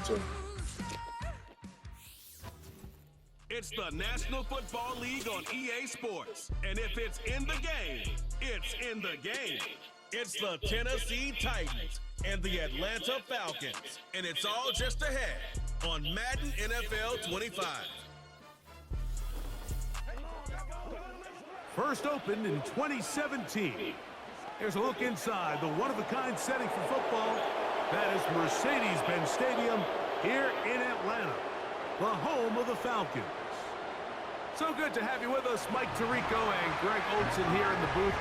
too. It's the National Football League on EA Sports. And if it's in the game, it's in the game. It's the Tennessee Titans and the Atlanta Falcons. And it's all just ahead on Madden NFL 25. First opened in 2017. Here's a look inside the one-of-a-kind setting for football. That is Mercedes-Benz Stadium here in Atlanta, the home of the Falcons. So good to have you with us, Mike Tirico and Greg Olson here in the booth.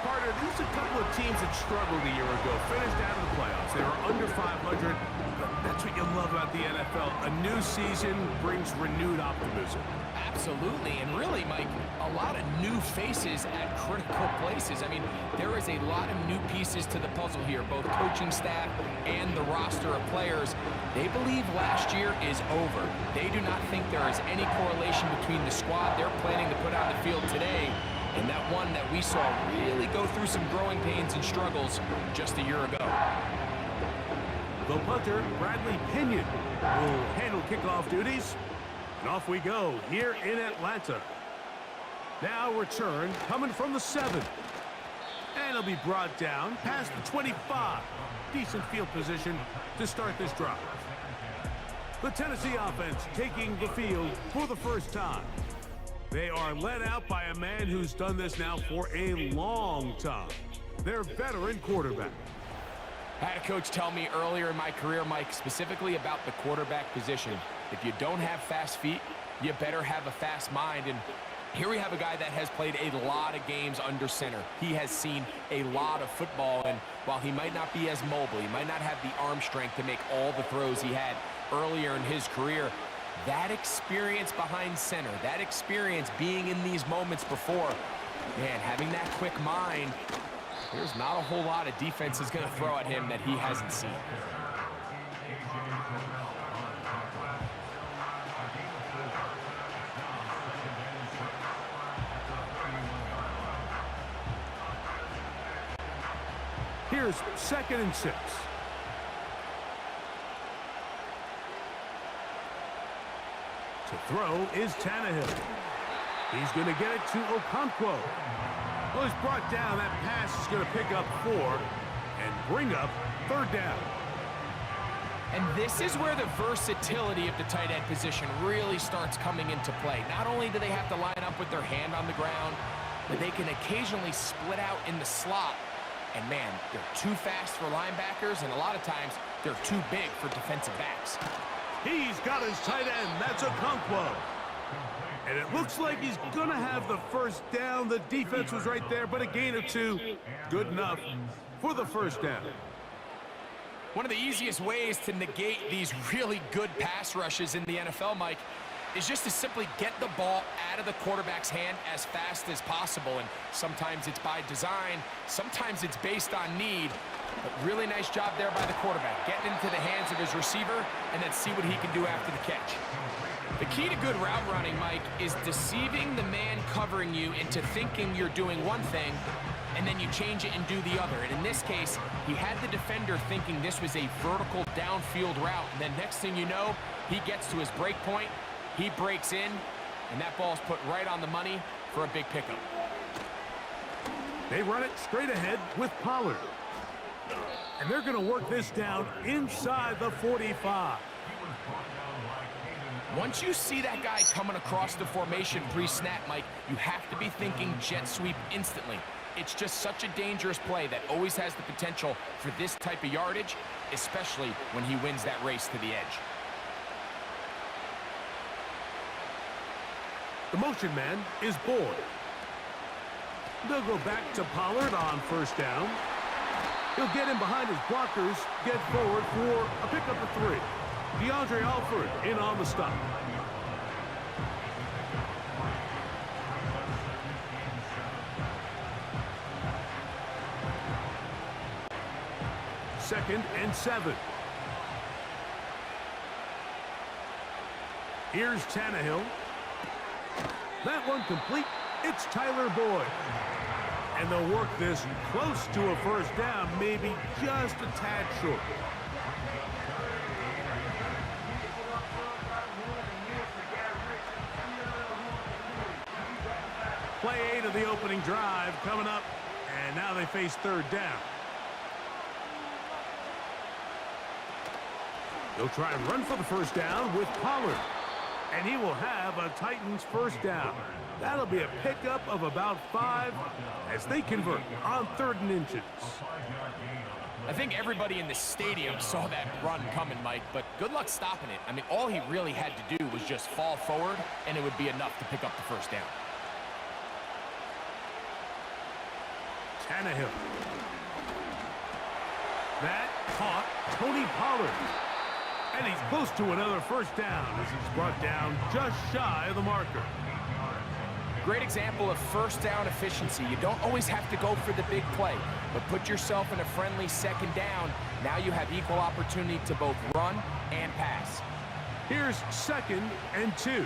Carter, there's a couple of teams that struggled a year ago, finished out of the playoffs. They were under 500, but that's what you love about the NFL. A new season brings renewed optimism. Absolutely, and really, Mike, a lot of new faces at critical places. I mean, there is a lot of new pieces to the puzzle here, both coaching staff and the roster of players. They believe last year is over. They do not think there is any correlation between the squad they're planning to put on the field today and that one that we saw really go through some growing pains and struggles just a year ago. The punter, Bradley Pinion, will handle kickoff duties. And off we go here in Atlanta. Now return coming from the 7. And it'll be brought down past the 25. Decent field position to start this drive. The Tennessee offense taking the field for the first time. They are led out by a man who's done this now for a long time. Their veteran quarterback. I had a coach tell me earlier in my career, Mike, specifically about the quarterback position. If you don't have fast feet, you better have a fast mind. And here we have a guy that has played a lot of games under center. He has seen a lot of football, and while he might not be as mobile, he might not have the arm strength to make all the throws he had earlier in his career, that experience behind center, that experience being in these moments before, man, having that quick mind, there's not a whole lot of defense is going to throw at him that he hasn't seen. Here's 2nd and 6. To throw is Tannehill. He's going to get it to Okonkwo. Well, he's brought down. That pass is going to pick up 4 and bring up 3rd down. And this is where the versatility of the tight end position really starts coming into play. Not only do they have to line up with their hand on the ground, but they can occasionally split out in the slot. And man, they're too fast for linebackers, and a lot of times they're too big for defensive backs. He's got his tight end. That's Okonkwo. And it looks like he's going to have the first down. The defense was right there, but a gain of 2. Good enough for the first down. One of the easiest ways to negate these really good pass rushes in the NFL, Mike, is just to simply get the ball out of the quarterback's hand as fast as possible. And sometimes it's by design, sometimes it's based on need. But really nice job there by the quarterback, getting into the hands of his receiver and then see what he can do after the catch. The key to good route running, Mike, is deceiving the man covering you into thinking you're doing one thing, and then you change it and do the other. And in this case, he had the defender thinking this was a vertical downfield route. And then next thing you know, he gets to his break point, he breaks in, and that ball's put right on the money for a big pickup. They run it straight ahead with Pollard. And they're going to work this down inside the 45. Once you see that guy coming across the formation pre-snap, Mike, you have to be thinking jet sweep instantly. It's just such a dangerous play that always has the potential for this type of yardage, especially when he wins that race to the edge. The motion man is Boyd. They'll go back to Pollard on 1st down. He'll get in behind his blockers, get forward for a pickup of 3. DeAndre Alford in on the stop. Second and 7. Here's Tannehill. That one complete. It's Tyler Boyd. And they'll work this close to a 1st down, maybe just a tad short. Play 8 of the opening drive coming up, and now they face third down. They'll try and run for the first down with Pollard. And he will have a Titans first down. That'll be a pickup of about 5 as they convert on 3rd and inches. I think everybody in the stadium saw that run coming, Mike, but good luck stopping it. I mean, all he really had to do was just fall forward, and it would be enough to pick up the first down. Tannehill. That caught Tony Pollard. And he's close to another first down as he's brought down just shy of the marker. Great example of first down efficiency. You don't always have to go for the big play, but put yourself in a friendly second down. Now you have equal opportunity to both run and pass. Here's 2nd and 2.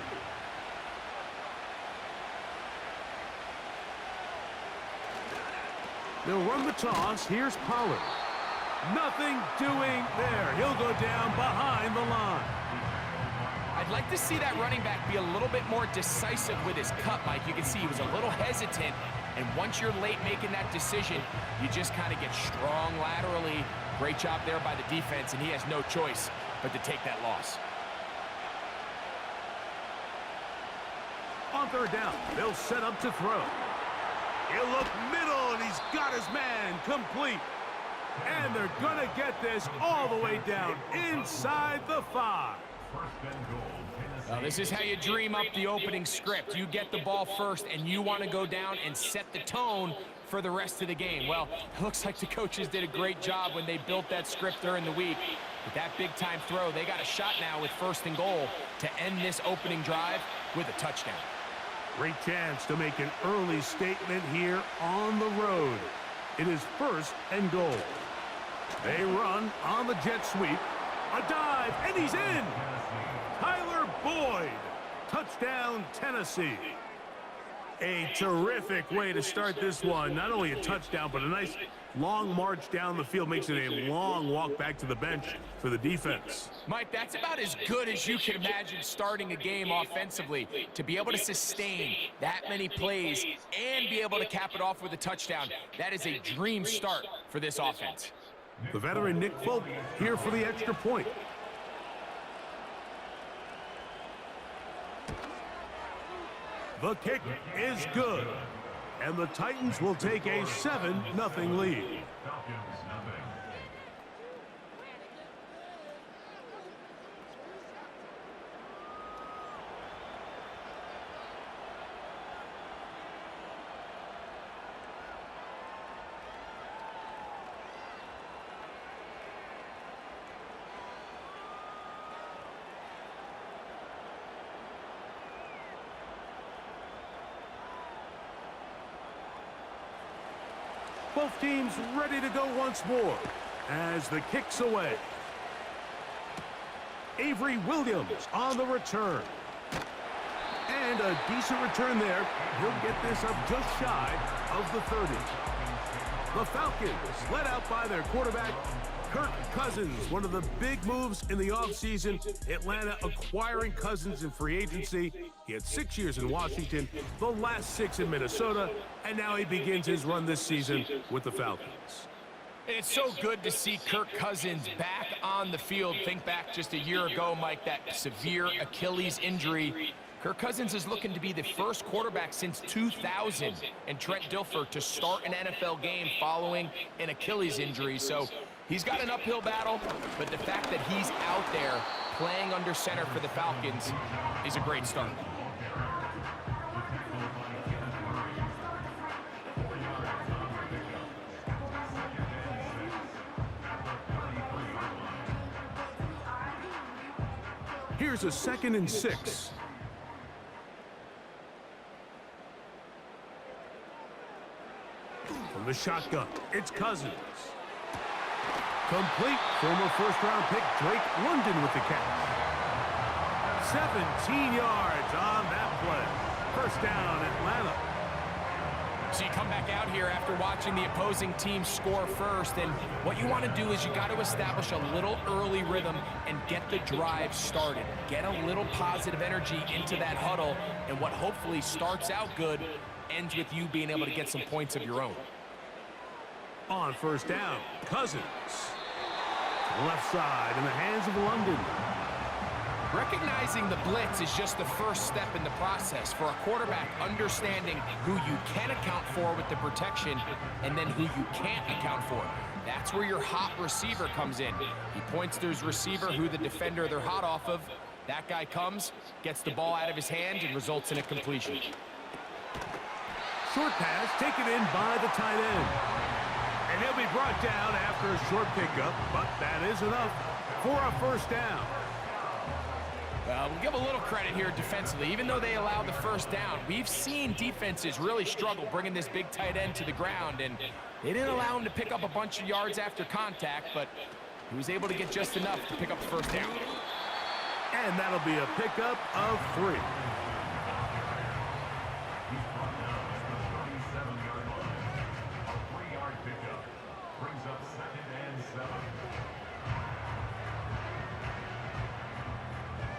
They'll run the toss. Here's Pollard. Nothing doing there. He'll go down behind the line. I'd like to see that running back be a little bit more decisive with his cut, Mike. You can see he was a little hesitant, and once you're late making that decision, you just kind of get strong laterally. Great job there by the defense, and he has no choice but to take that loss. On 3rd down, they'll set up to throw. He'll look middle, and he's got his man complete. And they're going to get this all the way down inside the 5. Well, this is how you dream up the opening script. You get the ball first, and you want to go down and set the tone for the rest of the game. Well, it looks like the coaches did a great job when they built that script during the week. With that big-time throw, they got a shot now with 1st and goal to end this opening drive with a touchdown. Great chance to make an early statement here on the road. It is 1st and goal. They run on the jet sweep. A dive, and he's in. Tyler Boyd. Touchdown, Tennessee. A terrific way to start this one. Not only a touchdown, but a nice long march down the field. Makes it a long walk back to the bench for the defense. Mike, that's about as good as you can imagine starting a game offensively. To be able to sustain that many plays and be able to cap it off with a touchdown, that is a dream start for this offense. The veteran Nick Folk here for the extra point. The kick is good. And the Titans will take a 7-0 lead. Both teams ready to go once more as the kick's away. Avery Williams on the return. And a decent return there. He'll get this up just shy of the 30. The Falcons led out by their quarterback, Kirk Cousins. One of the big moves in the offseason, Atlanta acquiring Cousins in free agency. He had 6 years in Washington, the last 6 in Minnesota, and now he begins his run this season with the Falcons. It's so good to see Kirk Cousins back on the field. Think back just a year ago, Mike, that severe Achilles injury. Kirk Cousins is looking to be the first quarterback since 2000 and Trent Dilfer to start an NFL game following an Achilles injury. So he's got an uphill battle, but the fact that he's out there playing under center for the Falcons is a great start. Here's a 2nd and 6. From the shotgun, it's Cousins. Complete. Former first-round pick Drake London with the catch. 17 yards on that play. First down, Atlanta. So you come back out here after watching the opposing team score first, and what you want to do is you got to establish a little early rhythm and get the drive started. Get a little positive energy into that huddle, and what hopefully starts out good ends with you being able to get some points of your own. On first down, Cousins. To the left side in the hands of London. Recognizing the blitz is just the first step in the process for a quarterback, understanding who you can account for with the protection and then who you can't account for. That's where your hot receiver comes in. He points to his receiver, who the defender they're hot off of. That guy comes, gets the ball out of his hand, and results in a completion. Short pass taken in by the tight end. And he'll be brought down after a short pickup, but that is enough for a first down. We'll give a little credit here defensively. Even though they allowed the first down, we've seen defenses really struggle bringing this big tight end to the ground, and they didn't allow him to pick up a bunch of yards after contact, but he was able to get just enough to pick up the first down. And that'll be a pickup of 3.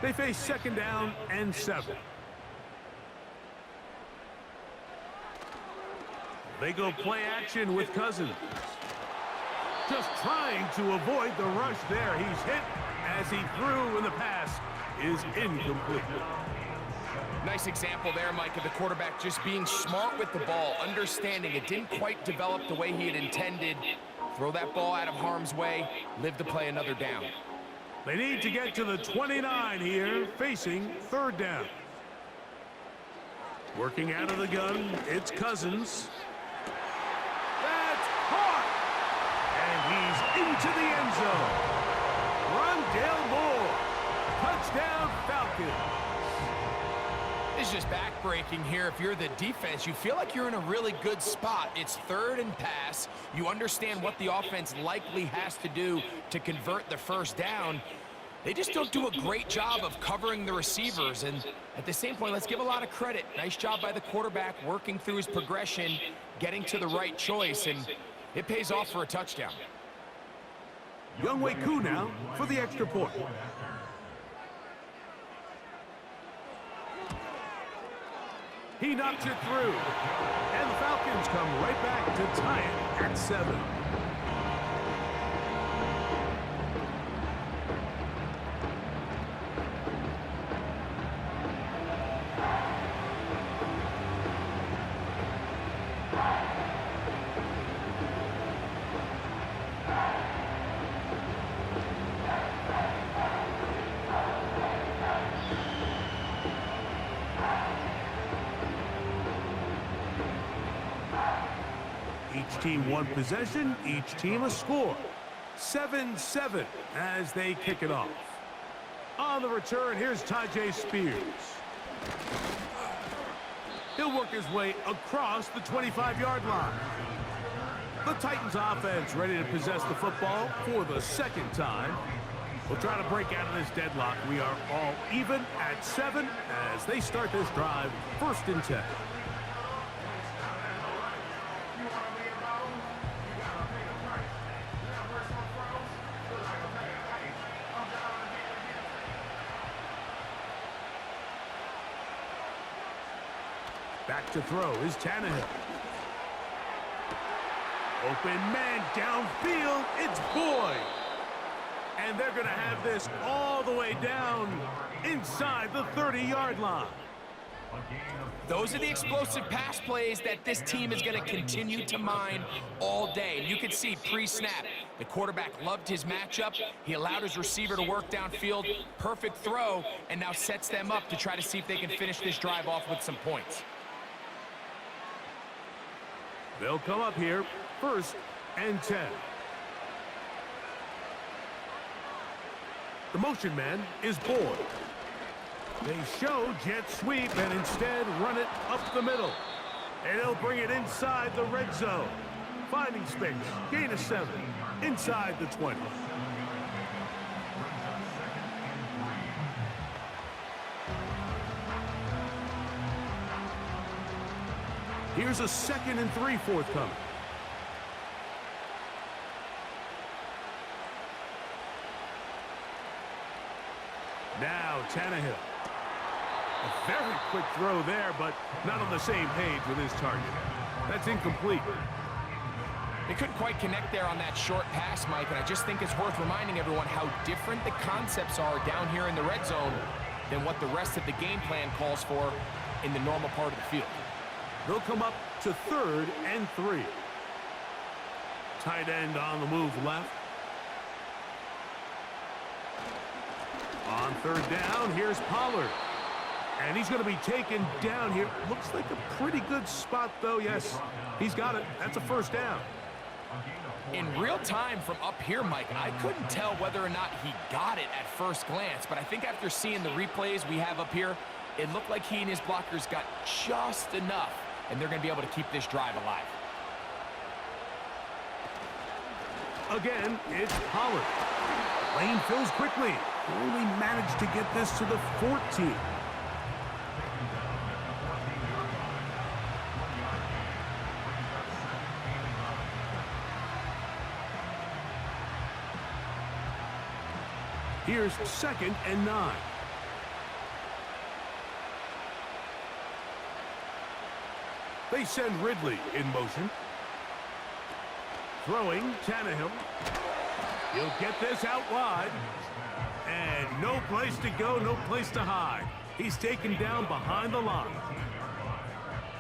They face second down and 7. They go play action with Cousins. Just trying to avoid the rush there. He's hit as he threw, and the pass is incomplete. Nice example there, Mike, of the quarterback just being smart with the ball, understanding it didn't quite develop the way he had intended. Throw that ball out of harm's way, live to play another down. They need to get to the 29 here, facing third down. Working out of the gun, it's Cousins. That's caught! And he's into the end zone. Rondale Moore. Touchdown Falcons. It's just back-breaking here. If you're the defense, you feel like you're in a really good spot. It's third and pass. You understand what the offense likely has to do to convert the first down. They just don't do a great job of covering the receivers. And at the same point, let's give a lot of credit. Nice job by the quarterback working through his progression, getting to the right choice, and it pays off for a touchdown. Younghoe Koo now for the extra point. He knocks it through. And the Falcons come right back to tie it at 7. Each team one possession, each team a score. 7-7 as they kick it off. On the return, here's Tyjae Spears. He'll work his way across the 25-yard line. The Titans offense ready to possess the football for the second time. We'll try to break out of this deadlock. We are all even at 7 as they start this drive, 1st and 10. Back to throw is Tannehill. Open man downfield. It's Boyd. And they're going to have this all the way down inside the 30-yard line. Those are the explosive pass plays that this team is going to continue to mine all day. And you can see pre-snap, the quarterback loved his matchup. He allowed his receiver to work downfield. Perfect throw, and now sets them up to try to see if they can finish this drive off with some points. They'll come up here, 1st and 10. The motion man is Boyd. They show jet sweep and instead run it up the middle. And they'll bring it inside the red zone. Finding space, gain of 7, inside the 20. Here's a 2nd and 3 forthcoming. Now Tannehill. A very quick throw there, but not on the same page with his target. That's incomplete. They couldn't quite connect there on that short pass, Mike, and I just think it's worth reminding everyone how different the concepts are down here in the red zone than what the rest of the game plan calls for in the normal part of the field. They'll come up to 3rd and 3. Tight end on the move left. On 3rd down, here's Pollard. And he's going to be taken down here. Looks like a pretty good spot, though. Yes, he's got it. That's a 1st down. In real time from up here, Mike, I couldn't tell whether or not he got it at first glance, but I think after seeing the replays we have up here, it looked like he and his blockers got just enough, and they're going to be able to keep this drive alive. Again, it's Pollard. Lane fills quickly. Only managed to get this to the 14. Here's 2nd and 9. They send Ridley in motion. Throwing, Tannehill. He'll get this out wide. And no place to go, no place to hide. He's taken down behind the line.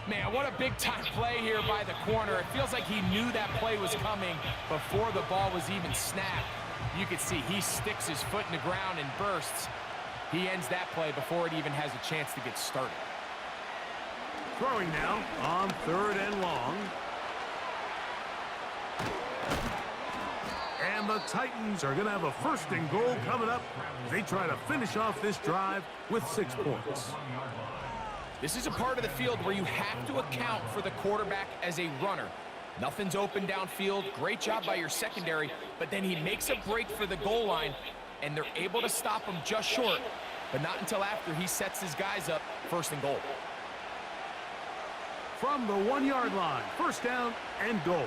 Man, what a big-time play here by the corner. It feels like he knew that play was coming before the ball was even snapped. You can see he sticks his foot in the ground and bursts. He ends that play before it even has a chance to get started. Throwing now on 3rd and long. And the Titans are going to have a 1st and goal coming up. They try to finish off this drive with 6 points. This is a part of the field where you have to account for the quarterback as a runner. Nothing's open downfield. Great job by your secondary, but then he makes a break for the goal line, and they're able to stop him just short, but not until after he sets his guys up 1st and goal. From the 1-yard line, 1st down and goal.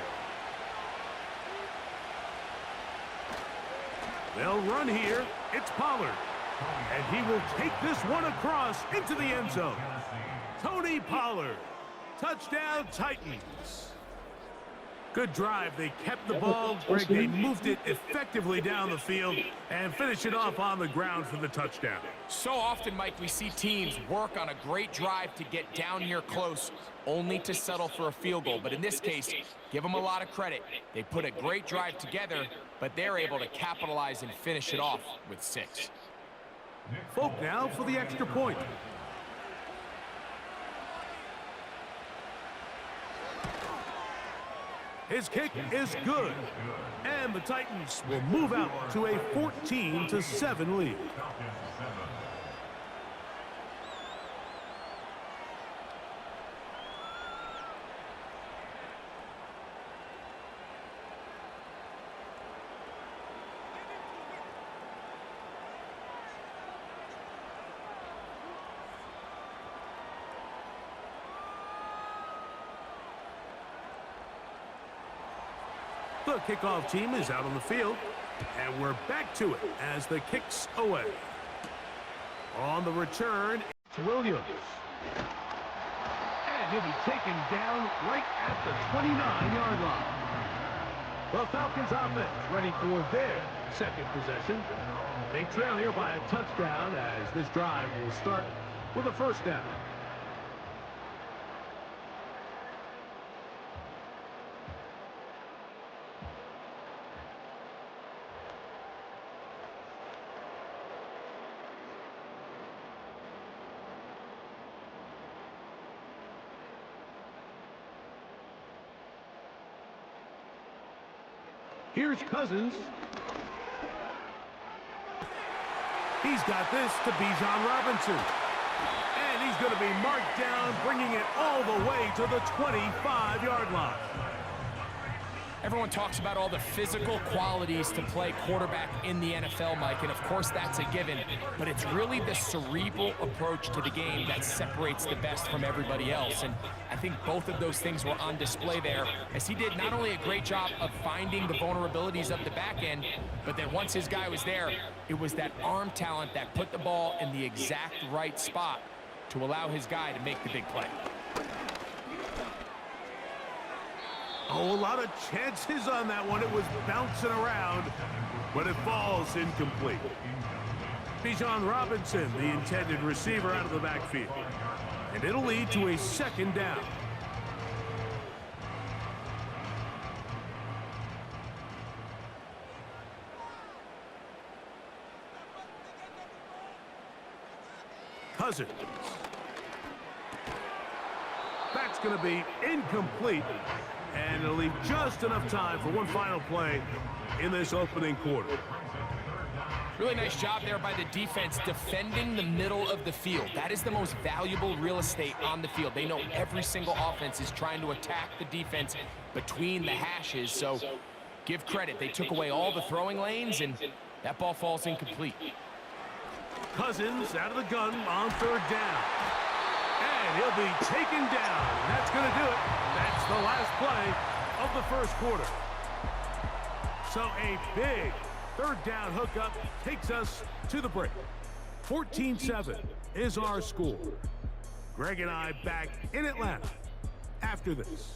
They'll run here. It's Pollard. And he will take this one across into the end zone. Tony Pollard. Touchdown, Titans. Good drive. They kept the ball. Greg, they moved it effectively down the field and finished it off on the ground for the touchdown. So often, Mike, we see teams work on a great drive to get down here close, only to settle for a field goal. But in this case, give them a lot of credit. They put a great drive together, but they're able to capitalize and finish it off with 6. Folk now for the extra point. His kick is good. And the Titans will move out to a 14-7 lead. The kickoff team is out on the field, and we're back to it as the kick's away. On the return, it's Williams. And he'll be taken down right at the 29-yard line. The Falcons offense ready for their 2nd possession. They trail here by a touchdown as this drive will start with a 1st down. Here's Cousins. He's got this to Bijan Robinson. And he's going to be marked down, bringing it all the way to the 25-yard line. Everyone talks about all the physical qualities to play quarterback in the NFL, Mike, and of course that's a given, but it's really the cerebral approach to the game that separates the best from everybody else, and I think both of those things were on display there, as he did not only a great job of finding the vulnerabilities of the back end, but then once his guy was there, it was that arm talent that put the ball in the exact right spot to allow his guy to make the big play. Oh, a lot of chances on that one. It was bouncing around, but it falls incomplete. Bijan Robinson, the intended receiver, out of the backfield. And it'll lead to a second down. Cousins. That's going to be incomplete. And it'll leave just enough time for one final play in this opening quarter. Really nice job there by the defense defending the middle of the field. That is the most valuable real estate on the field. They know every single offense is trying to attack the defense between the hashes. So give credit. They took away all the throwing lanes, and that ball falls incomplete. Cousins out of the gun on third down. And he'll be taken down. That's going to do it. That's the last play of the first quarter. So a big third down hookup takes us to the break. 14-7 is our score. Greg and I back in Atlanta after this.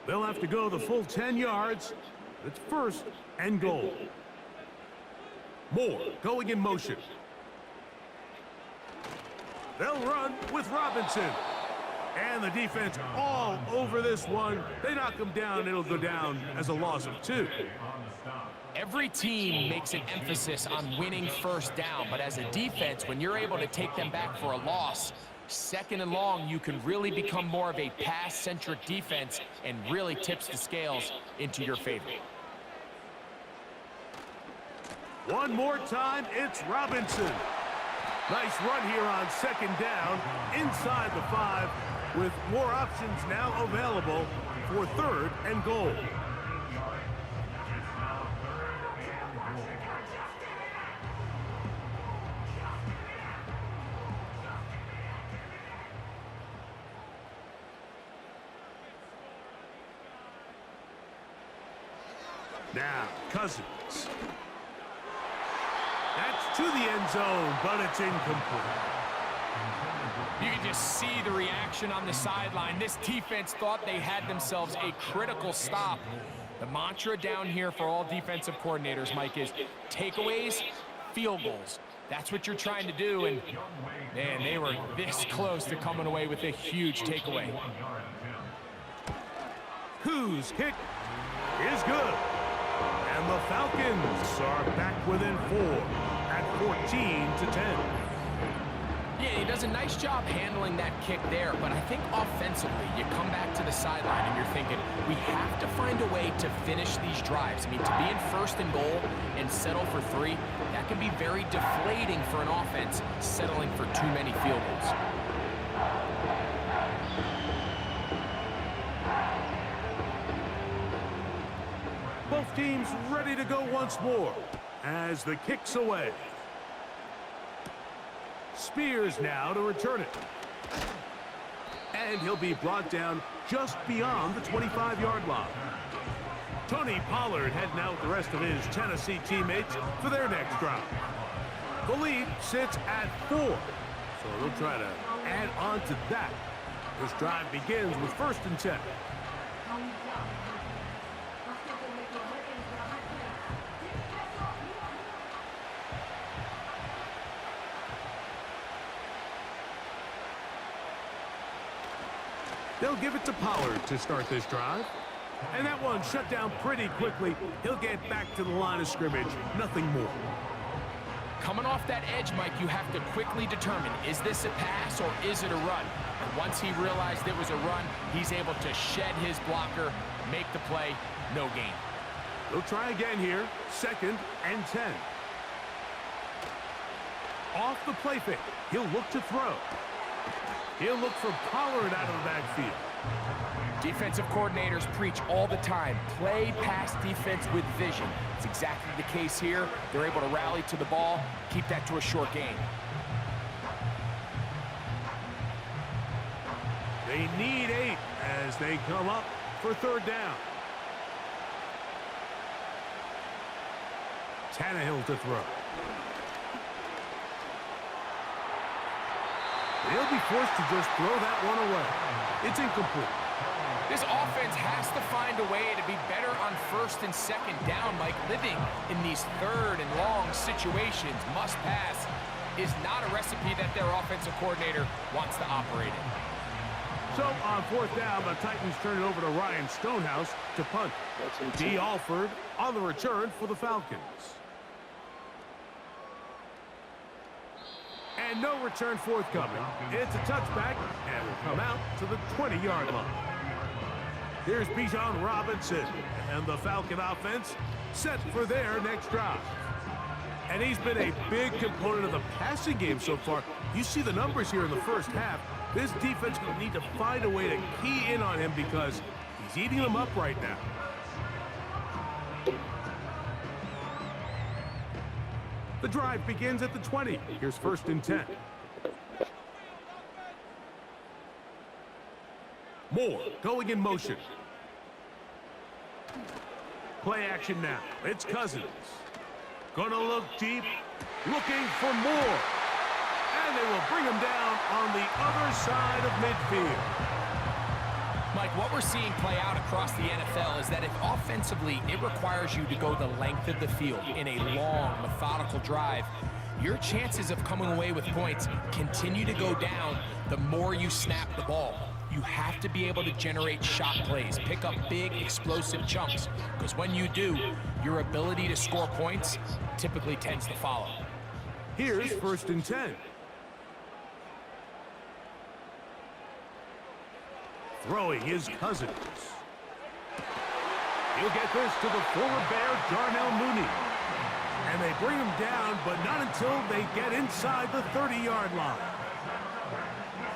They'll have to go the full 10 yards. It's first and goal. Moore going in motion. They'll run with Robinson. And the defense all over this one. They knock him down. It'll go down as a loss of 2. Every team makes an emphasis on winning first down, but as a defense, when you're able to take them back for a loss, second and long, you can really become more of a pass-centric defense and really tips the scales into your favor. One more time, it's Robinson. Nice run here on second down, inside the 5, with more options now available for third and goal. Now, Cousins. That's to the end zone, but it's incomplete. You can just see the reaction on the sideline. This defense thought they had themselves a critical stop. The mantra down here for all defensive coordinators, Mike, is takeaways, field goals. That's what you're trying to do, and man, they were this close to coming away with a huge takeaway. Whose kick is good. And the Falcons are back within 4 at 14-10. Yeah, he does a nice job handling that kick there, but I think offensively, you come back to the sideline and you're thinking, we have to find a way to finish these drives. I mean, to be in first and goal and settle for 3, that can be very deflating for an offense settling for too many field goals. Both teams ready to go once more as the kick's away. Spears now to return it. And he'll be brought down just beyond the 25-yard line. Tony Pollard heading out with the rest of his Tennessee teammates for their next drive. The lead sits at 4, so they'll try to add on to that. This drive begins with 1st and 10. They'll give it to Pollard to start this drive. And that one shut down pretty quickly. He'll get back to the line of scrimmage. Nothing more. Coming off that edge, Mike, you have to quickly determine, is this a pass or is it a run? And once he realized it was a run, he's able to shed his blocker, make the play, no gain. They'll try again here. 2nd and 10. Off the play fake. He'll look to throw. He'll look for Pollard out of the backfield. Defensive coordinators preach all the time, play pass defense with vision. It's exactly the case here. They're able to rally to the ball, keep that to a short gain. They need 8 as they come up for 3rd down. Tannehill to throw. They'll be forced to just throw that one away. It's incomplete. This offense has to find a way to be better on 1st and 2nd down, Mike. Living in these 3rd and long situations, must pass, is not a recipe that their offensive coordinator wants to operate in. So on 4th down, the Titans turn it over to Ryan Stonehouse to punt. D. Alford on the return for the Falcons. And no return forthcoming. It's a touchback and will come out to the 20-yard line. Here's Bijan Robinson and the Falcon offense set for their next drive. And he's been a big component of the passing game so far. You see the numbers here in the first half. This defense will need to find a way to key in on him because he's eating them up right now. The drive begins at the 20. Here's 1st and 10. Moore going in motion. Play action now. It's Cousins. Gonna look deep, looking for more. And they will bring him down on the other side of midfield. Mike, what we're seeing play out across the NFL is that if offensively it requires you to go the length of the field in a long, methodical drive, your chances of coming away with points continue to go down the more you snap the ball. You have to be able to generate shot plays, pick up big, explosive chunks, because when you do, your ability to score points typically tends to follow. Here's 1st and 10. Throwing is Cousins. He'll get this to the former Bear, Darnell Mooney. And they bring him down, but not until they get inside the 30-yard line.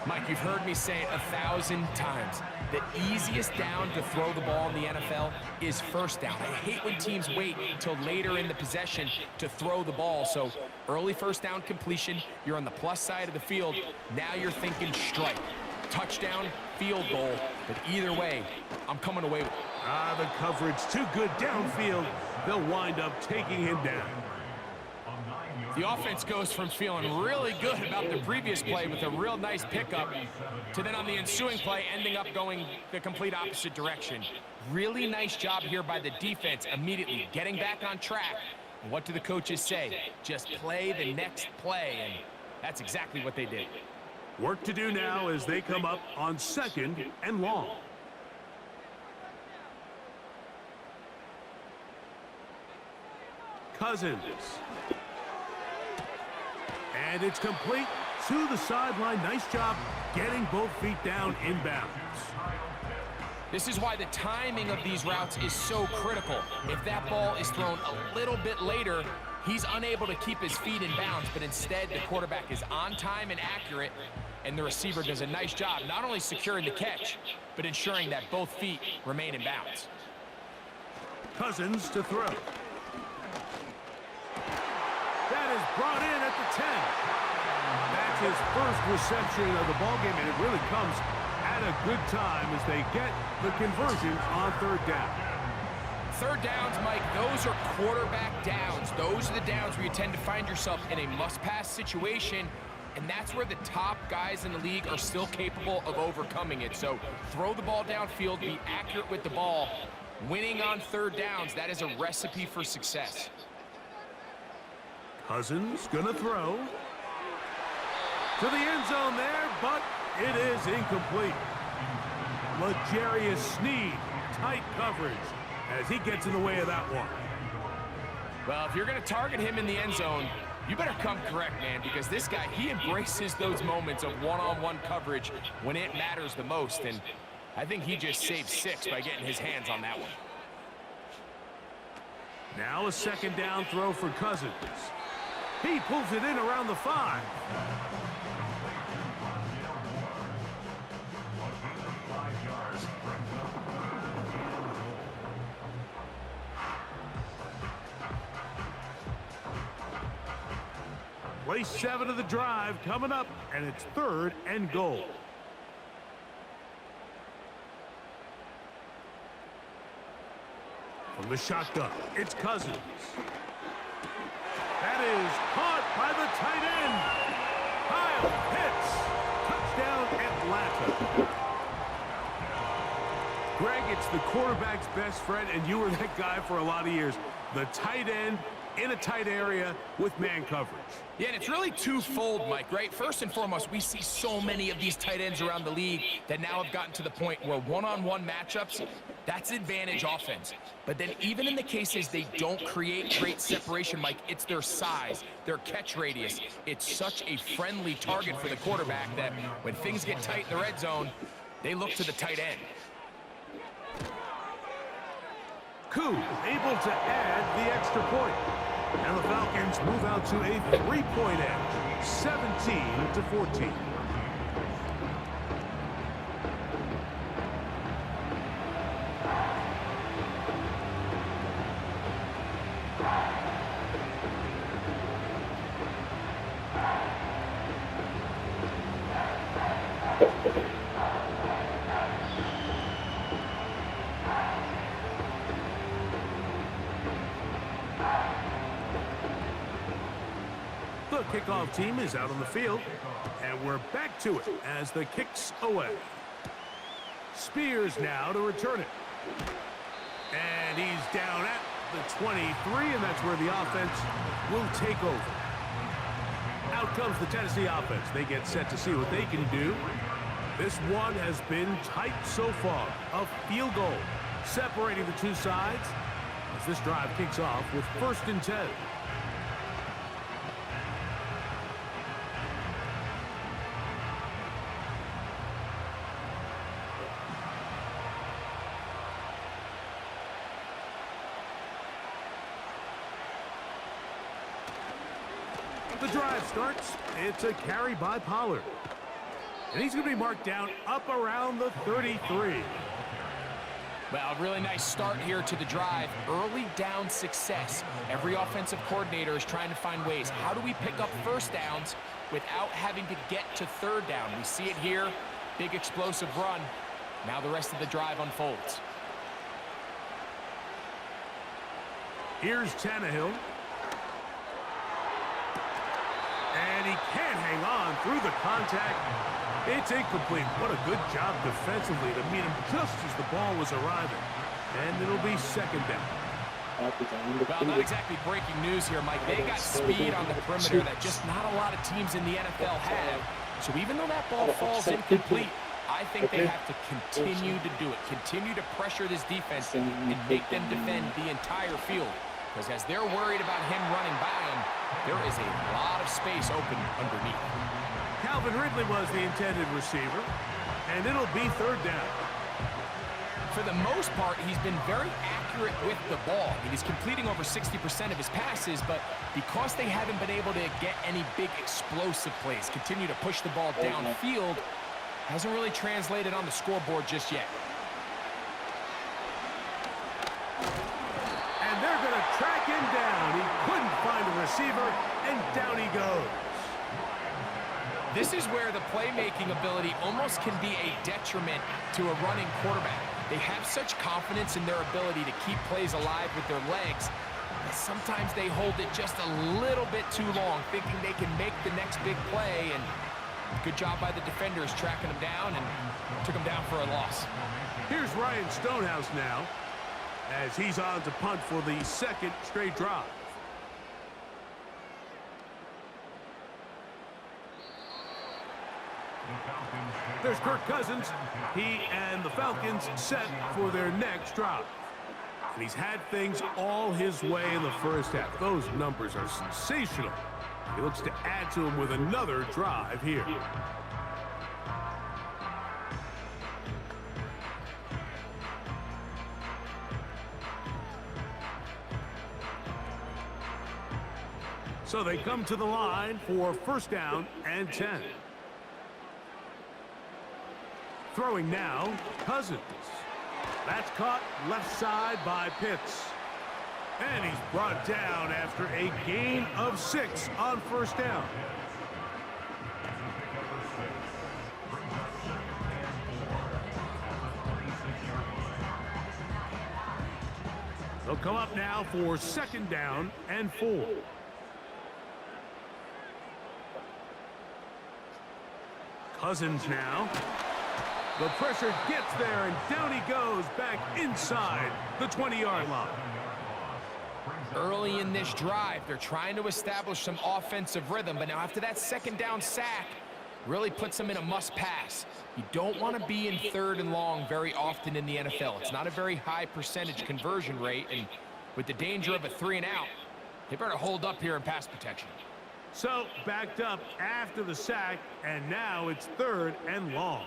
Mike, you've heard me say it 1,000 times. The easiest down to throw the ball in the NFL is 1st down. I hate when teams wait until later in the possession to throw the ball. So early 1st down completion, you're on the plus side of the field. Now you're thinking strike. Touchdown, field goal. But either way, I'm coming away with it. The coverage too good downfield. They'll wind up taking him down. The offense goes from feeling really good about the previous play with a real nice pickup to then on the ensuing play ending up going the complete opposite direction. Really nice job here by the defense immediately getting back on track. And what do the coaches say? Just play the next play, and that's exactly what they did. Work to do now as they come up on 2nd and long. Cousins. And it's complete to the sideline. Nice job getting both feet down inbounds. This is why the timing of these routes is so critical. If that ball is thrown a little bit later, he's unable to keep his feet in bounds, but instead the quarterback is on time and accurate, and the receiver does a nice job not only securing the catch, but ensuring that both feet remain in bounds. Cousins to throw. That is brought in at the 10. That's his first reception of the ballgame, and it really comes at a good time as they get the conversion on 3rd down. 3rd downs, Mike, those are quarterback downs. Those are the downs where you tend to find yourself in a must-pass situation, and that's where the top guys in the league are still capable of overcoming it. So throw the ball downfield, be accurate with the ball. Winning on 3rd downs, that is a recipe for success. Cousins gonna throw to the end zone there, but it is incomplete. L'Jarius Sneed, tight coverage as he gets in the way of that one. Well, if you're going to target him in the end zone, you better come correct, man, because this guy, he embraces those moments of one-on-one coverage when it matters the most, and I think he just saved 6 by getting his hands on that one. Now a 2nd down throw for Cousins. He pulls it in around the 5. Play 7 of the drive coming up, and it's 3rd and goal. From the shotgun, it's Cousins. That is caught by the tight end. Kyle Pitts. Touchdown, Atlanta. Greg, it's the quarterback's best friend, and you were that guy for a lot of years. The tight end in a tight area with man coverage. Yeah, and it's really twofold, Mike, right? First and foremost, we see so many of these tight ends around the league that now have gotten to the point where one-on-one matchups, that's advantage offense. But then even in the cases they don't create great separation, Mike, it's their size, their catch radius. It's such a friendly target for the quarterback that when things get tight in the red zone, they look to the tight end. Koo able to add the extra point. And the Falcons move out to a 3-point edge, 17-14. The kickoff team is out on the field, and we're back to it as the kick's away. Spears now to return it. And he's down at the 23, and that's where the offense will take over. Out comes the Tennessee offense. They get set to see what they can do. This one has been tight so far. A field goal separating the two sides as this drive kicks off with 1st and 10. The drive starts. It's a carry by Pollard. And he's going to be marked down up around the 33. Well, a really nice start here to the drive. Early down success. Every offensive coordinator is trying to find ways. How do we pick up first downs without having to get to 3rd down? We see it here. Big explosive run. Now the rest of the drive unfolds. Here's Tannehill. And he can't hang on through the contact. It's incomplete. What a good job defensively to meet him just as the ball was arriving. And it'll be 2nd down. Well, not exactly breaking news here, Mike. They got speed on the perimeter that just not a lot of teams in the NFL have. So even though that ball falls incomplete, I think they have to continue to do it. Continue to pressure this defense and make them defend the entire field. Because as they're worried about him running by him, there is a lot of space open underneath. Calvin Ridley was the intended receiver, and it'll be 3rd down. For the most part, he's been very accurate with the ball. I mean, he's completing over 60% of his passes, but because they haven't been able to get any big explosive plays, continue to push the ball downfield, hasn't really translated on the scoreboard just yet. And they're going to track him down. He couldn't find a receiver, and down he goes. This is where the playmaking ability almost can be a detriment to a running quarterback. They have such confidence in their ability to keep plays alive with their legs that sometimes they hold it just a little bit too long, thinking they can make the next big play, and good job by the defenders tracking him down and took him down for a loss. Here's Ryan Stonehouse now, as he's on to punt for the 2nd straight drive. There's Kirk Cousins. He and the Falcons set for their next drive. And he's had things all his way in the first half. Those numbers are sensational. He looks to add to them with another drive here. So they come to the line for 1st down and 10. Throwing now, Cousins. That's caught left side by Pitts. And he's brought down after a gain of 6 on first down. They'll come up now for 2nd down and 4. Cousins now. The pressure gets there, and down he goes back inside the 20-yard line. Early in this drive, they're trying to establish some offensive rhythm, but now after that 2nd down sack, really puts them in a must-pass. You don't want to be in 3rd and long very often in the NFL. It's not a very high percentage conversion rate, and with the danger of a 3 and out, they better hold up here in pass protection. So, backed up after the sack, and now it's 3rd and long.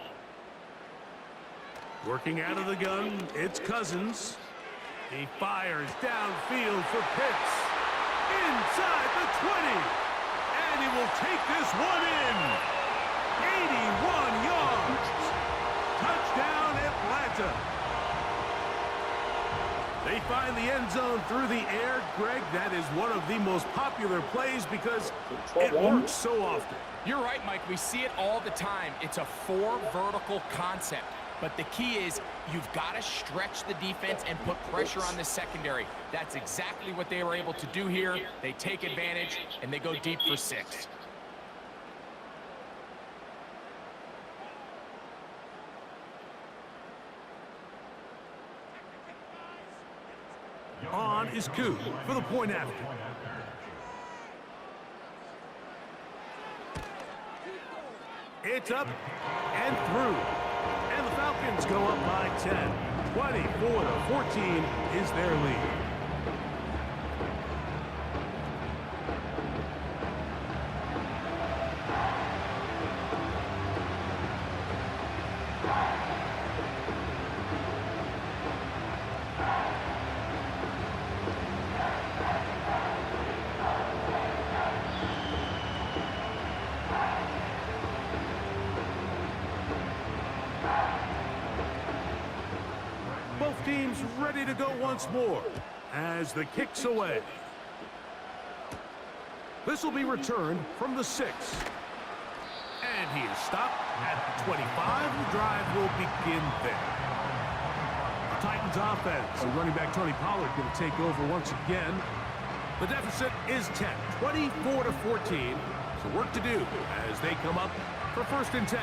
Working out of the gun, it's Cousins. He fires downfield for Pitts. Inside the 20. And he will take this one in. 81 yards. Touchdown, Atlanta. They find the end zone through the air. Greg, that is one of the most popular plays because it works so often. You're right, Mike. We see it all the time. It's a 4 vertical concept. But the key is you've got to stretch the defense and put pressure on the secondary. That's exactly what they were able to do here. They take advantage, and they go deep for 6. On is Koo for the point after. It's up and through. And the Falcons go up by 10. 24-14 is their lead. Both teams ready to go once more as the kick's away. This will be returned from the 6. And he is stopped at the 25. The drive will begin there. The Titans offense. The running back Tony Pollard going to take over once again. The deficit is 10, 24-14. So work to do as they come up for 1st and 10.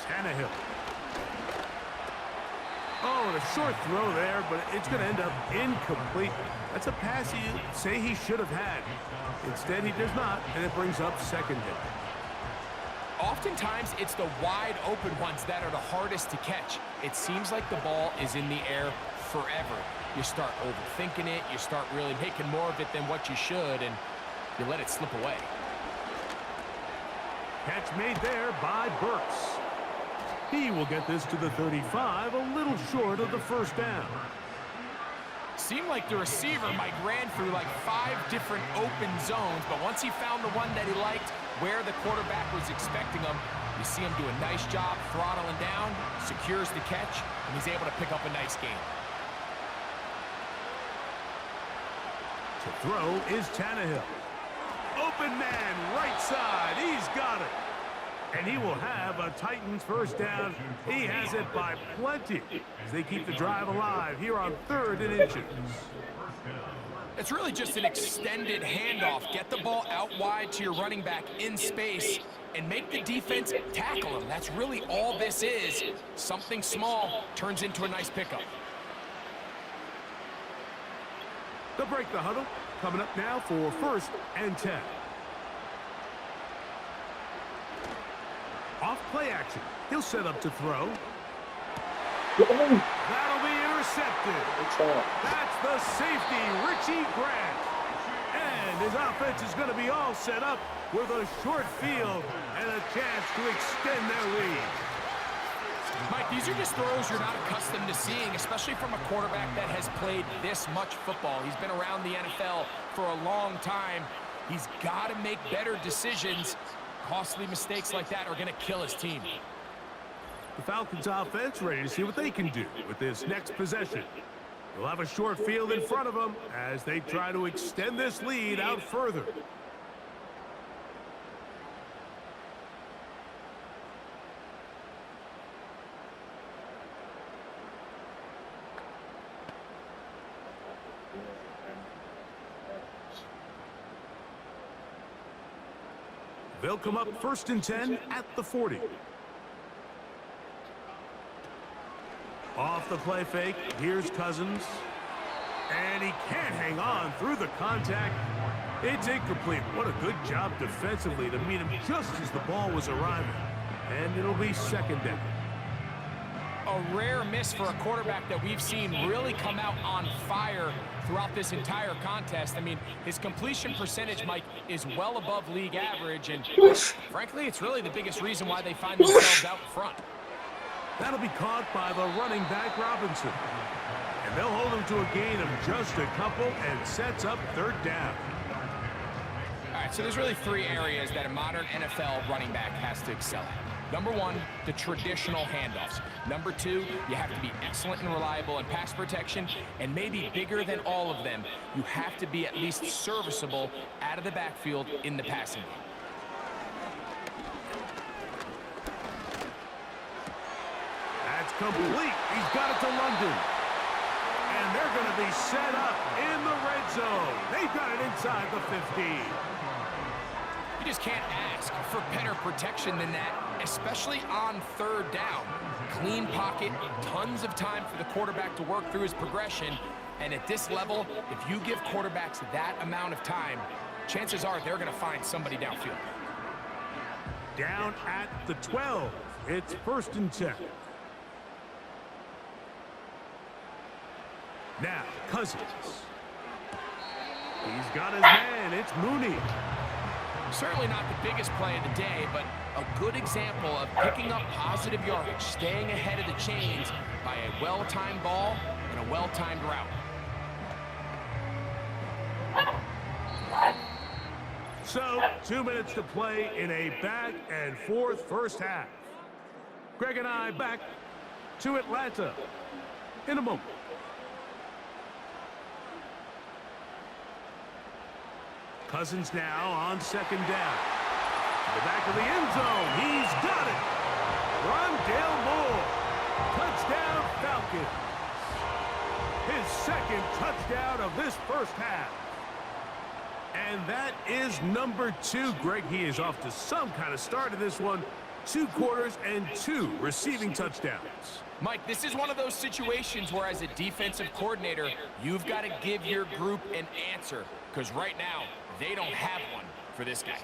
Tannehill. Oh, and a short throw there, but it's going to end up incomplete. That's a pass you say he should have had. Instead, he does not, and it brings up 2nd hit. Oftentimes, it's the wide open ones that are the hardest to catch. It seems like the ball is in the air forever. You start overthinking it, you start really making more of it than what you should, and you let it slip away. Catch made there by Burks. He will get this to the 35, a little short of the 1st down. Seemed like the receiver Mike ran through like 5 different open zones, but once he found the one that he liked, where the quarterback was expecting him, you see him do a nice job throttling down, secures the catch, and he's able to pick up a nice gain. To throw is Tannehill. Open man, right side, he's got it. And he will have a Titans 1st down. He has it by plenty as they keep the drive alive here on 3rd and inches. It's really just an extended handoff. Get the ball out wide to your running back in space and make the defense tackle him. That's really all this is. Something small turns into a nice pickup. They'll break the huddle. Coming up now for 1st and 10. Off play action. He'll set up to throw. That'll be intercepted. That's the safety, Richie Grant. And his offense is going to be all set up with a short field and a chance to extend their lead. Mike, These are just throws you're not accustomed to seeing, especially from a quarterback that has played this much football. He's been around the NFL for a long time. He's got to make better decisions. Costly mistakes like that are going to kill his team. The Falcons offense ready to see what they can do with this next possession. They'll have a short field in front of them as they try to extend this lead out further. They'll come up 1st and 10 at the 40. Off the play fake, here's Cousins. And he can't hang on through the contact. It's incomplete. What a good job defensively to meet him just as the ball was arriving. And it'll be 2nd down. A rare miss for a quarterback that we've seen really come out on fire throughout this entire contest. I mean, his completion percentage, Mike, is well above league average, and frankly, it's really the biggest reason why they find themselves out front. That'll be caught by the running back, Robinson. And they'll hold him to a gain of just a couple and sets up 3rd down. All right, so there's really 3 areas that a modern NFL running back has to excel at. Number 1, the traditional handoffs. Number 2, you have to be excellent and reliable in pass protection, and maybe bigger than all of them, you have to be at least serviceable out of the backfield in the passing game. That's complete. He's got it to London. And they're going to be set up in the red zone. They've got it inside the 15. You just can't ask for better protection than that, especially on 3rd down. Clean pocket, tons of time for the quarterback to work through his progression. And at this level, if you give quarterbacks that amount of time, chances are they're going to find somebody downfield. Down at the 12. It's 1st and 10. Now, Cousins. He's got his man. It's Mooney. Certainly not the biggest play of the day, but a good example of picking up positive yardage, staying ahead of the chains by a well-timed ball and a well-timed route. So, 2 minutes to play in a back-and-forth first half. Greg and I back to Atlanta in a moment. Cousins now on 2nd down. To the back of the end zone. He's got it. Rondale Moore. Touchdown Falcons. His 2nd touchdown of this first half. And that is number 2. Greg, he is off to some kind of start in this one. 2 quarters and 2 receiving touchdowns. Mike, this is one of those situations where as a defensive coordinator, you've got to give your group an answer. Because right now, they don't have one for this guy.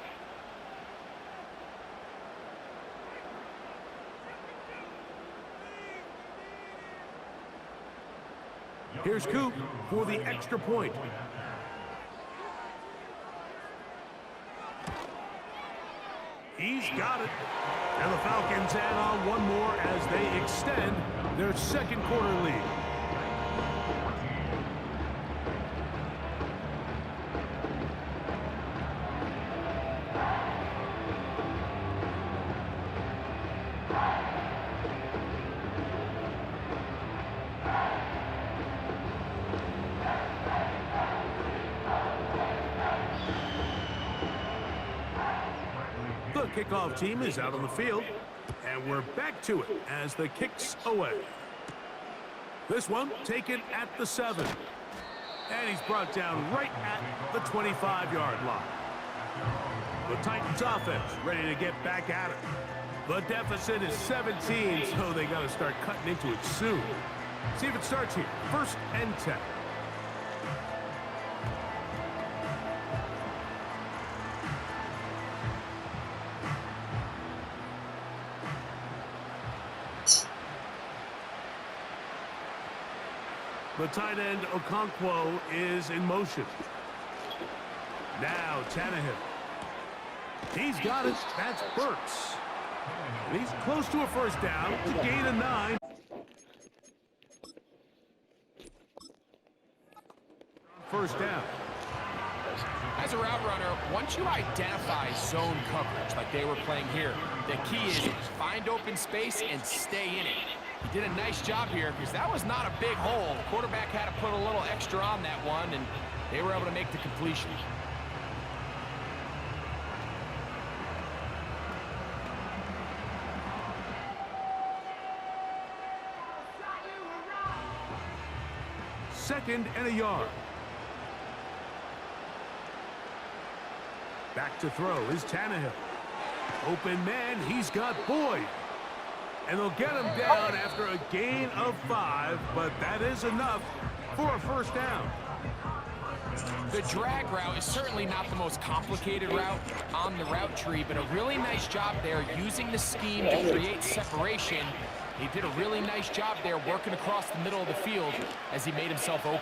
Here's Coop for the extra point. He's got it. And the Falcons add on one more as they extend their 2nd quarter lead. The kickoff team is out on the field, and we're back to it as the kick's away. This one taken at the 7. And he's brought down right at the 25-yard line. The Titans offense ready to get back at it. The deficit is 17, so they got to start cutting into it soon. See if it starts here. 1st and 10. The tight end, Okonkwo, is in motion. Now, Tannehill. He's got it. That's Burks. And he's close to a first down to gain a 9. first down. As a route runner, once you identify zone coverage like they were playing here, the key is find open space and stay in it. He did a nice job here because that was not a big hole. The quarterback had to put a little extra on that one, and they were able to make the completion. Second and a yard. Back to throw is Tannehill. Open man, he's got Boyd. And they'll get him down after a gain of 5, but that is enough for a first down. The drag route is certainly not the most complicated route on the route tree, but a really nice job there using the scheme to create separation. He did a really nice job there working across the middle of the field as he made himself open.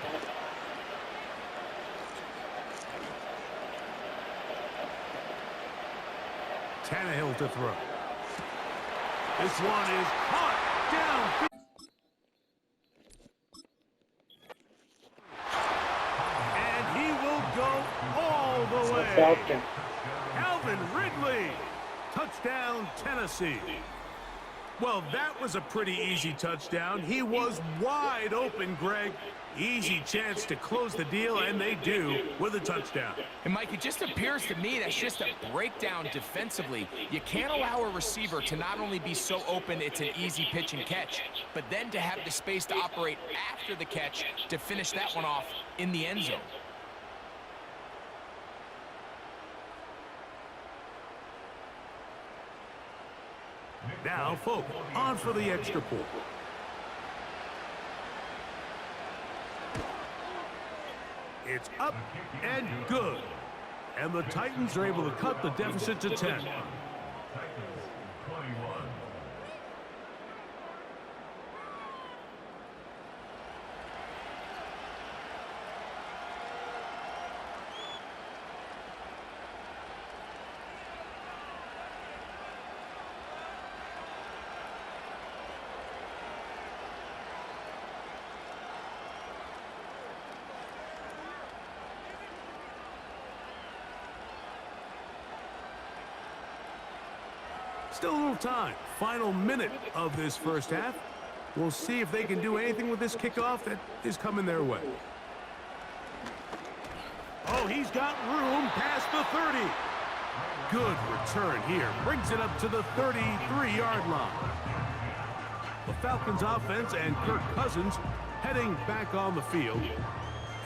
Tannehill to throw. This one is caught down. And he will go all the way. Calvin Ridley. Touchdown, Tennessee. Well, that was a pretty easy touchdown. He was wide open, Greg. Easy chance to close the deal, and they do with a touchdown. And, Mike, it just appears to me that's just a breakdown defensively. You can't allow a receiver to not only be so open it's an easy pitch and catch, but then to have the space to operate after the catch to finish that one off in the end zone. Now, Folk on for the extra point. It's up and good. And the Titans are able to cut the deficit to 10. Still a little time. Final minute of this first half. We'll see if they can do anything with this kickoff that is coming their way. Oh, he's got room past the 30. Good return here. Brings it up to the 33-yard line. The Falcons offense and Kirk Cousins heading back on the field.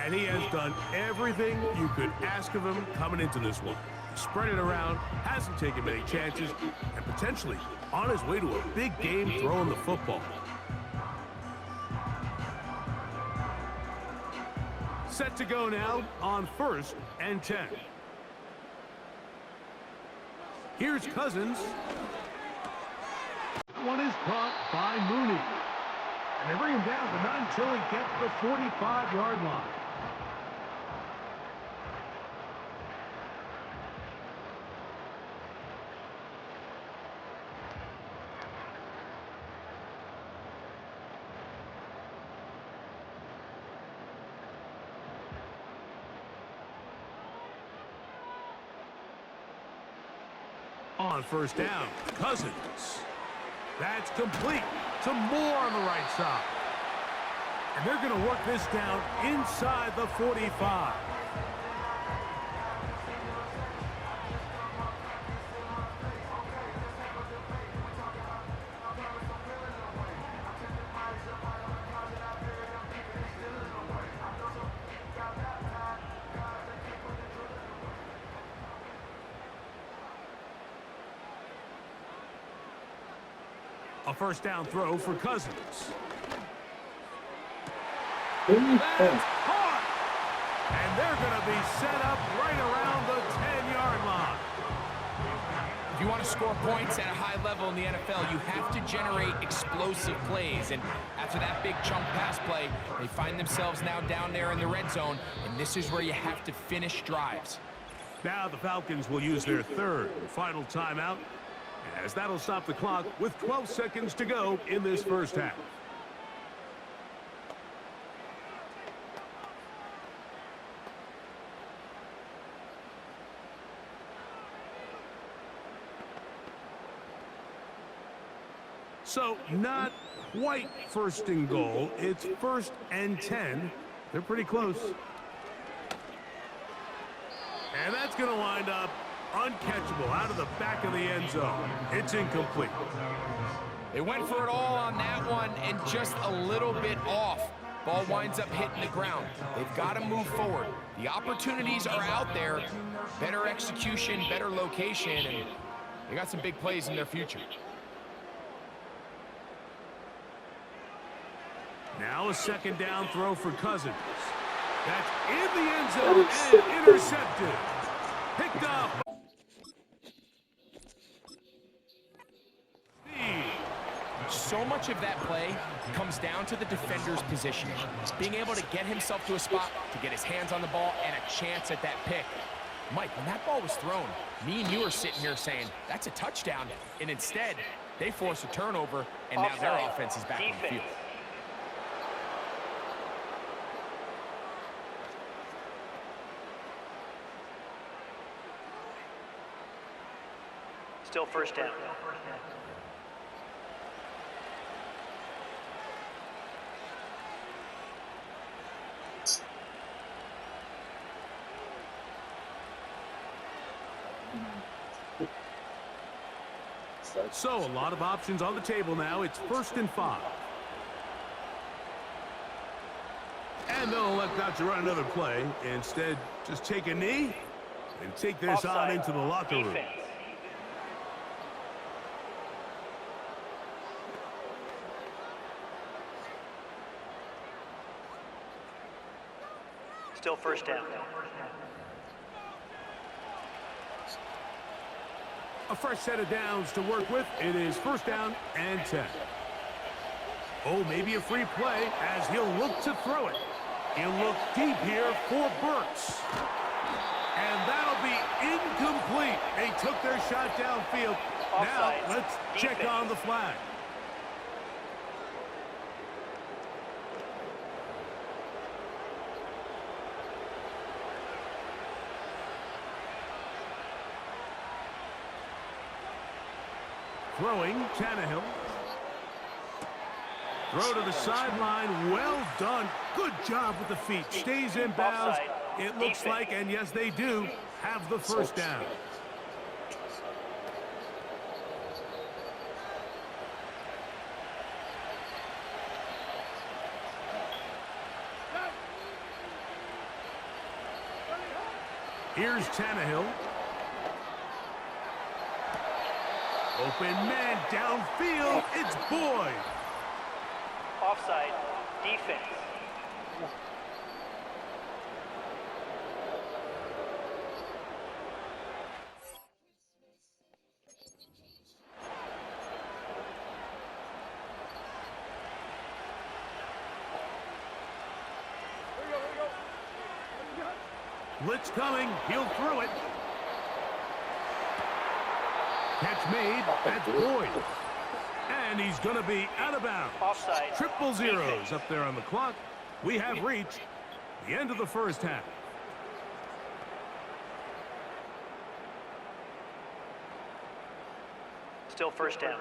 And he has done everything you could ask of him coming into this one. Spread it around, hasn't taken many chances, and potentially on his way to a big game throwing the football. Set to go now on 1st and 10. Here's Cousins. One is caught by Mooney. And they bring him down, but not until he gets the 45-yard line. On 1st down, Cousins. That's complete to Moore on the right side. And they're going to work this down inside the 45. A 1st down throw for Cousins. That's caught! And they're going to be set up right around the 10-yard line. If you want to score points at a high level in the NFL, you have to generate explosive plays. And after that big chunk pass play, they find themselves now down there in the red zone, and this is where you have to finish drives. Now the Falcons will use their 3rd and final timeout, as that'll stop the clock with 12 seconds to go in this first half. So not quite first and goal. It's 1st and 10. They're pretty close. And that's going to wind up uncatchable out of the back of the end zone. It's incomplete. They went for it all on that one and just a little bit off. Ball winds up hitting the ground. They've got to move forward. The opportunities are out there. Better execution, better location, and they got some big plays in their future. Now a 2nd down throw for Cousins. That's in the end zone and intercepted. Picked up. So much of that play comes down to the defender's position. Being able to get himself to a spot, to get his hands on the ball, and a chance at that pick. Mike, when that ball was thrown, me and you are sitting here saying, that's a touchdown. And instead, they force a turnover, and now their offense is back on the field. Still 1st down. So a lot of options on the table now. It's 1st and 5. And they'll elect not to run another play. Instead, just take a knee and take this on into the locker room. Still 1st down. A fresh set of downs to work with. It is 1st down and 10. Oh, maybe a free play as he'll look to throw it. He'll look deep here for Burks. And that'll be incomplete. They took their shot downfield. Now let's check on the flag. Throwing, Tannehill. Throw to the sideline. Well done. Good job with the feet. Stays in bounds. It looks like, and yes, they do, have the 1st down. Here's Tannehill. Open man downfield. It's Boyd. Offside. Defense. Blitz coming. He'll throw it. Catch made. That's Boyd. And he's going to be out of bounds. Offside. Triple zeros up there on the clock. We have reached the end of the 1st half. Still 1st down.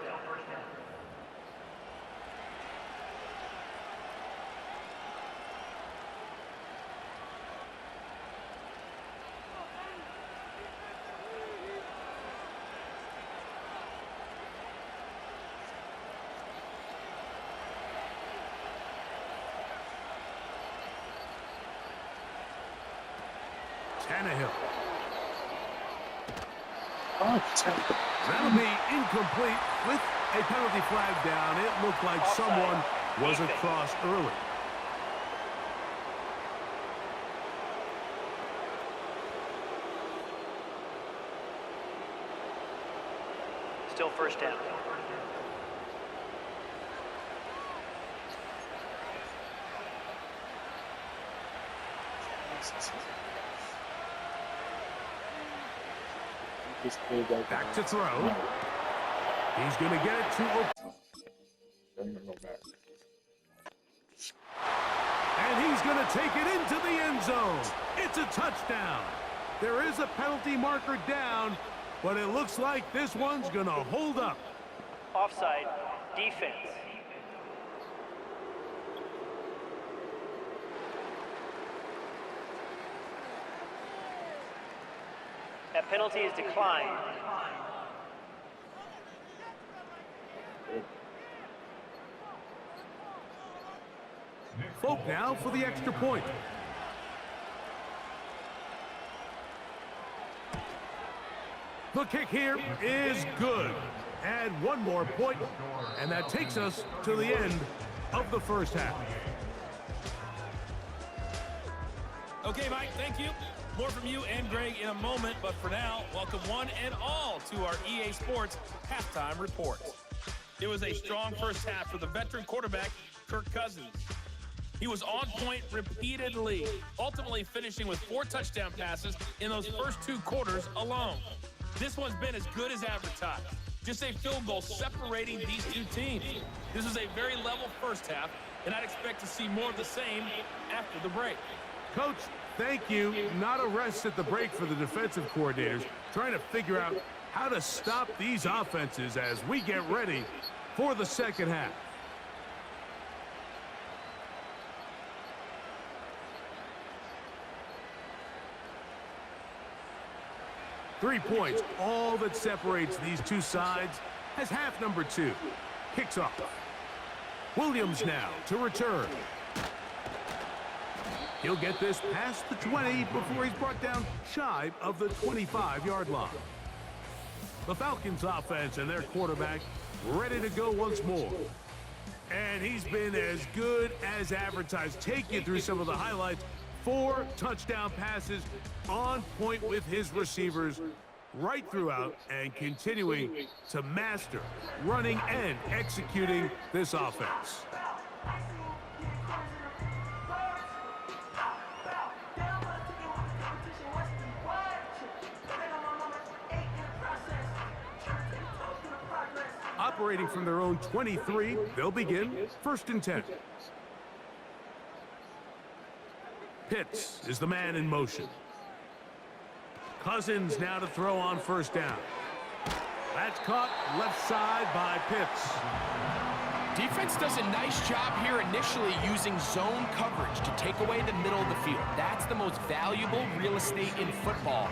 Tannehill. That'll be incomplete with a penalty flag down. It looked like someone was across early. Still 1st down. Back to throw. He's going to get it to open. And he's going to take it into the end zone. It's a touchdown. There is a penalty marker down, but it looks like this one's going to hold up. Offside. defense. That penalty is declined. Folk now for the extra point. The kick here is good. Add one more point, and that takes us to the end of the first half. Okay, Mike, thank you. More from you and Greg in a moment, but for now, welcome one and all to our EA Sports Halftime Report. It was a strong first half for the veteran quarterback, Kirk Cousins. He was on point repeatedly, ultimately finishing with 4 touchdown passes in those first 2 quarters alone. This one's been as good as advertised. Just a field goal separating these two teams. This was a very level first half, and I'd expect to see more of the same after the break. Coach, thank you. Not a rest at the break for the defensive coordinators, trying to figure out how to stop these offenses as we get ready for the second half. Three points, all that separates these two sides, as half number 2 kicks off. Williams now to return. He'll get this past the 20 before he's brought down shy of the 25-yard line. The Falcons offense and their quarterback ready to go once more. And he's been as good as advertised. Take you through some of the highlights. 4 touchdown passes, on point with his receivers right throughout, and continuing to master running and executing this offense. Operating from their own 23, they'll begin 1st and 10. Pitts is the man in motion. Cousins now to throw on 1st down. That's caught left side by Pitts. Defense does a nice job here initially using zone coverage to take away the middle of the field. That's the most valuable real estate in football.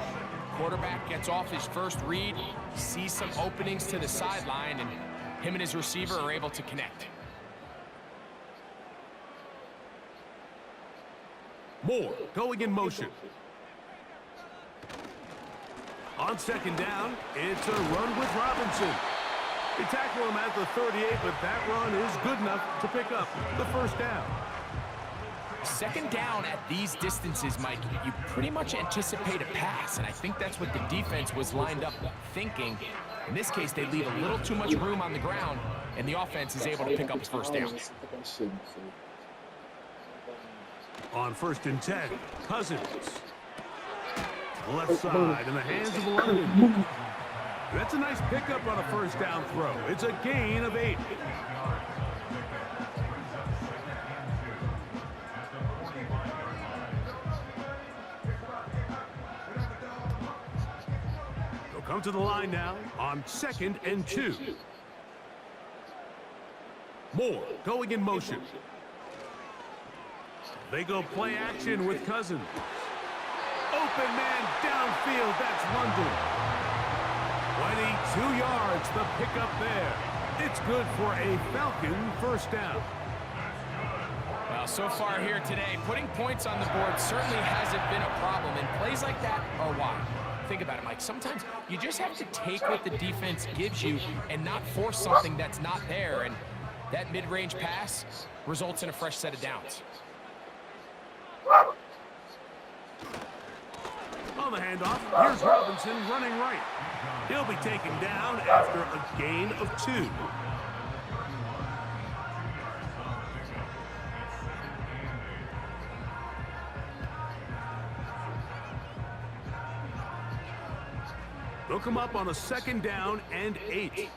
Quarterback gets off his first read, sees some openings to the sideline, and him and his receiver are able to connect. Moore going in motion. On 2nd down, it's a run with Robinson. They tackle him at the 38, but that run is good enough to pick up the 1st down. 2nd down at these distances, Mike, you pretty much anticipate a pass, and I think that's what the defense was lined up thinking. In this case, they leave a little too much room on the ground, and the offense is able to pick up 1st down. On 1st and 10, Cousins. Left side in the hands of London. That's a nice pickup on a 1st down throw. It's a gain of 8. They'll come to the line now on 2nd and 2. Moore going in motion. They go play action with Cousins. Open man downfield, that's London. 22 yards, the pickup there. It's good for a Falcon 1st down. Well, so far here today, putting points on the board certainly hasn't been a problem, and plays like that are why. Think about it, Mike. Sometimes you just have to take what the defense gives you and not force something that's not there, and that mid-range pass results in a fresh set of downs. On the handoff, here's Robinson running right. He'll be taken down after a gain of 2. They'll come up on a 2nd down and 8.